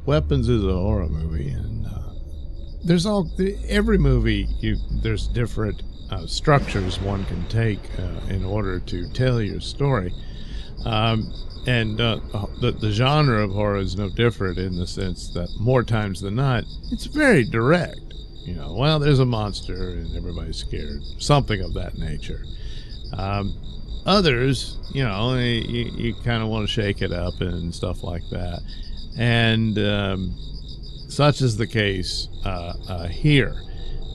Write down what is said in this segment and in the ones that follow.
Weapons is a horror movie, and there's every movie there's different structures one can take in order to tell your story. And the genre of horror is no different in the sense that more times than not, it's very direct. Well, there's a monster and everybody's scared, something of that nature. Others, you kind of want to shake it up and stuff like that. And such is the case here.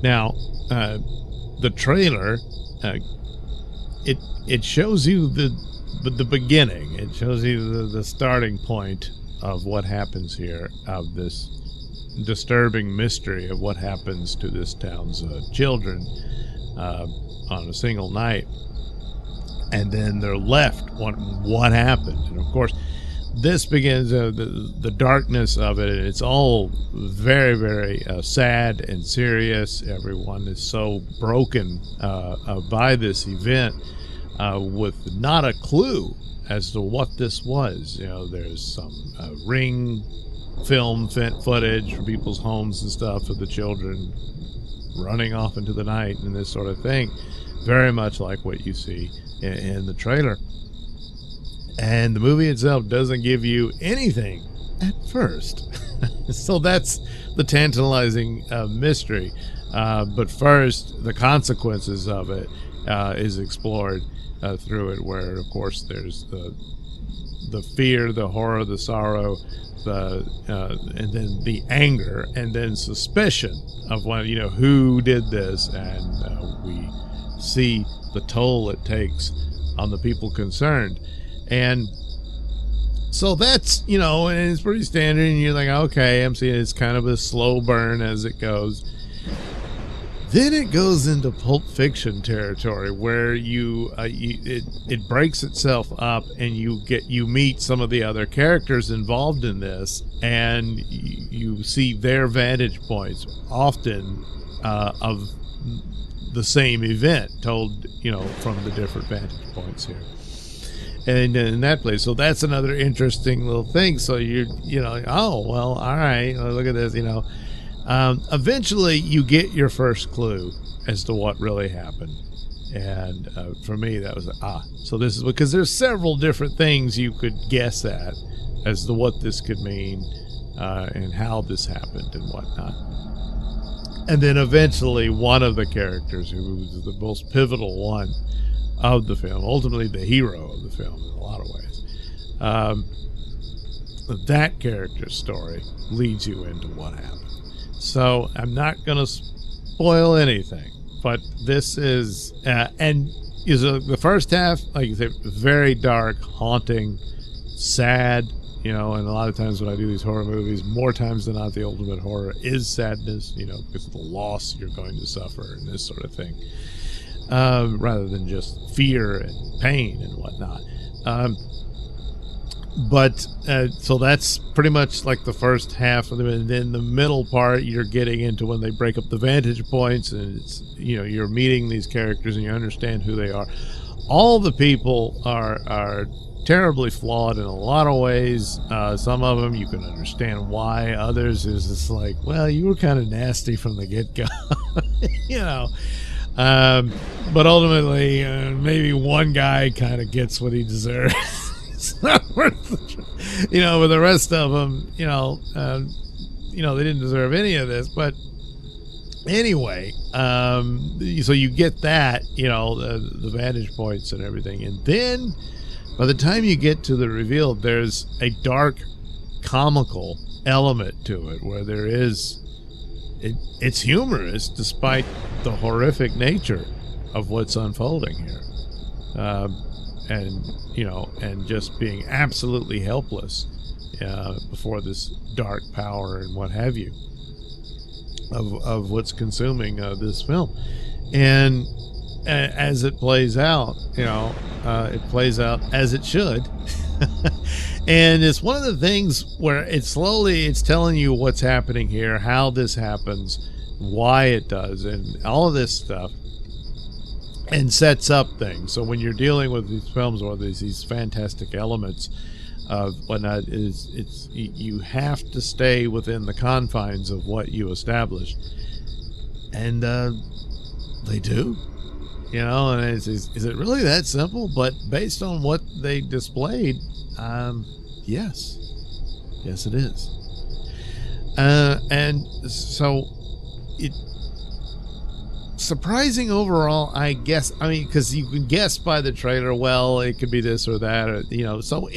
Now, the trailer, it shows you the beginning. It shows you the starting point of what happens here, of this disturbing mystery of what happens to this town's children on a single night. And then they're left wondering what happened. And of course, this begins the darkness of it. It's all very, very sad and serious. Everyone is so broken by this event, with not a clue as to what this was. There's some ring film footage from people's homes and stuff of the children running off into the night and this sort of thing, very much like what you see in the trailer. And the movie itself doesn't give you anything at first. So that's the tantalizing mystery. But first, the consequences of it is explored through it, where, of course, there's the fear, the horror, the sorrow, and then the anger, and then suspicion of who did this, and we see the toll it takes on the people concerned. And so that's, and it's pretty standard, and you're like, okay, I'm seeing it's kind of a slow burn as it goes. Then it goes into Pulp Fiction territory, where it breaks itself up, and you meet some of the other characters involved in this, and you see their vantage points, often of the same event, told from the different vantage points here. And in that place, so that's another interesting little thing. So you're oh well, all right, look at this. Eventually you get your first clue as to what really happened, and for me that was so this is because there's several different things you could guess at as to what this could mean, and how this happened and whatnot. And then eventually one of the characters, who was the most pivotal one of the film, ultimately the hero of the film in a lot of ways, that character's story leads you into what happened. So I'm not going to spoil anything, but this is the first half, like you said, very dark, haunting, sad. And a lot of times when I do these horror movies, more times than not, the ultimate horror is sadness, because of the loss you're going to suffer and this sort of thing, rather than just fear and pain and whatnot. So that's pretty much like the first half of them, and then the middle part you're getting into when they break up the vantage points, and it's you're meeting these characters and you understand who they are. All the people are terribly flawed in a lot of ways. Some of them you can understand why. Others is just like, well, you were kind of nasty from the get-go. But ultimately, maybe one guy kind of gets what he deserves. It's not worth the, but the rest of them, they didn't deserve any of this. But anyway, so you get that, the vantage points and everything. And then by the time you get to the reveal, there's a dark, comical element to it, where there is, it's humorous despite the horrific nature of what's unfolding here. And just being absolutely helpless before this dark power and what have you of what's consuming this film. And as it plays out, it plays out as it should. And it's one of the things where it's telling you what's happening here, how this happens, why it does, and all of this stuff, and sets up things. So when you're dealing with these films or these fantastic elements, of whatnot. You have to stay within the confines of what you established, and they do. And is it really that simple? But based on what they displayed, yes, it is. And so it surprising overall, I guess. I mean, because you can guess by the trailer, well, it could be this or that, or, so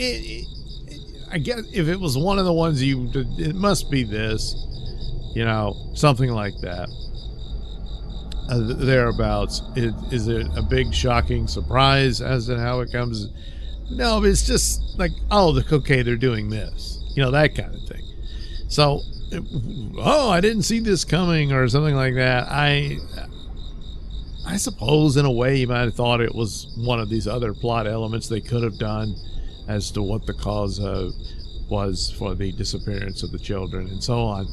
I guess if it was one of the ones it must be this, something like that. Thereabouts. Is it a big shocking surprise as to how it comes? No, but it's just like, okay, they're doing this, that kind of thing. So, I didn't see this coming or something like that. I suppose in a way you might have thought it was one of these other plot elements they could have done as to what the cause was for the disappearance of the children and so on.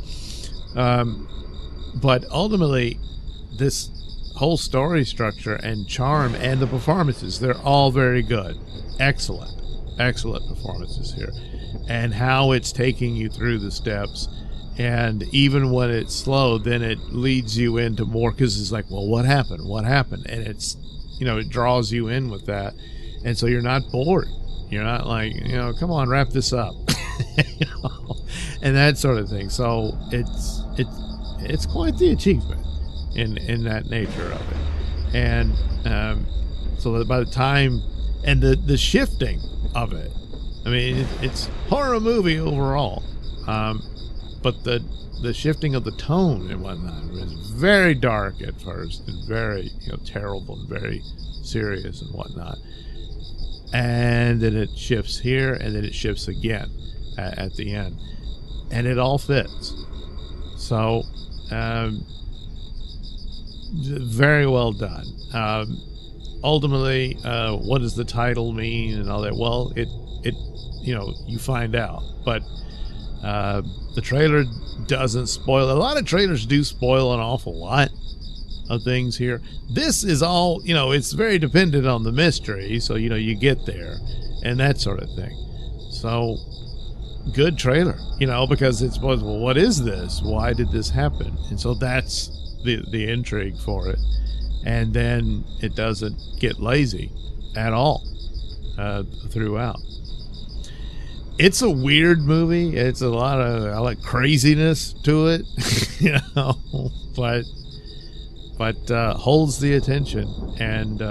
But ultimately, this whole story structure and charm and the performances, they're all very good. Excellent performances here. And how it's taking you through the steps. And even when it's slow, then it leads you into more, because it's like, well, what happened? And it's, it draws you in with that. And so you're not bored. You're not like, come on, wrap this up. And that sort of thing. So it's quite the achievement in that nature of it. And so that by the time, and the shifting of it, I mean, it's horror movie overall. But the shifting of the tone and whatnot is very dark at first and very terrible and very serious and whatnot, and then it shifts here and then it shifts again at the end, and it all fits. So very well done. Ultimately, what does the title mean and all that? Well, it you find out, but the trailer doesn't spoil. A lot of trailers do spoil an awful lot of things here. This is all, it's very dependent on the mystery, so you get there and that sort of thing. So good trailer, because it's, well, what is this? Why did this happen? And so that's the intrigue for it. And then it doesn't get lazy at all throughout. It's a weird movie. It's a lot of craziness to it, but holds the attention, and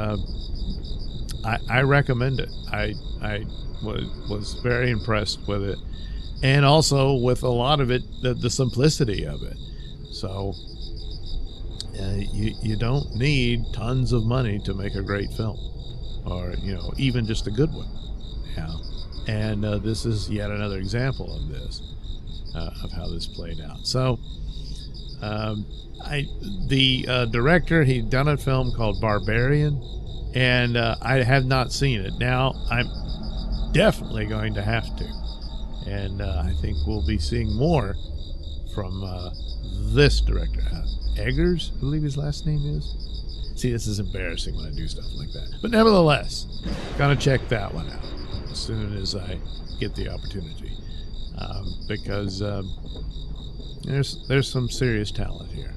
I recommend it. I was very impressed with it, and also with a lot of it, the simplicity of it. So you don't need tons of money to make a great film, or even just a good one. And this is yet another example of this, of how this played out. So, the director, he'd done a film called Barbarian, and I have not seen it. Now, I'm definitely going to have to. And I think we'll be seeing more from this director. Eggers, I believe his last name is. See, this is embarrassing when I do stuff like that. But nevertheless, gonna check that one out as soon as I get the opportunity, because there's some serious talent here.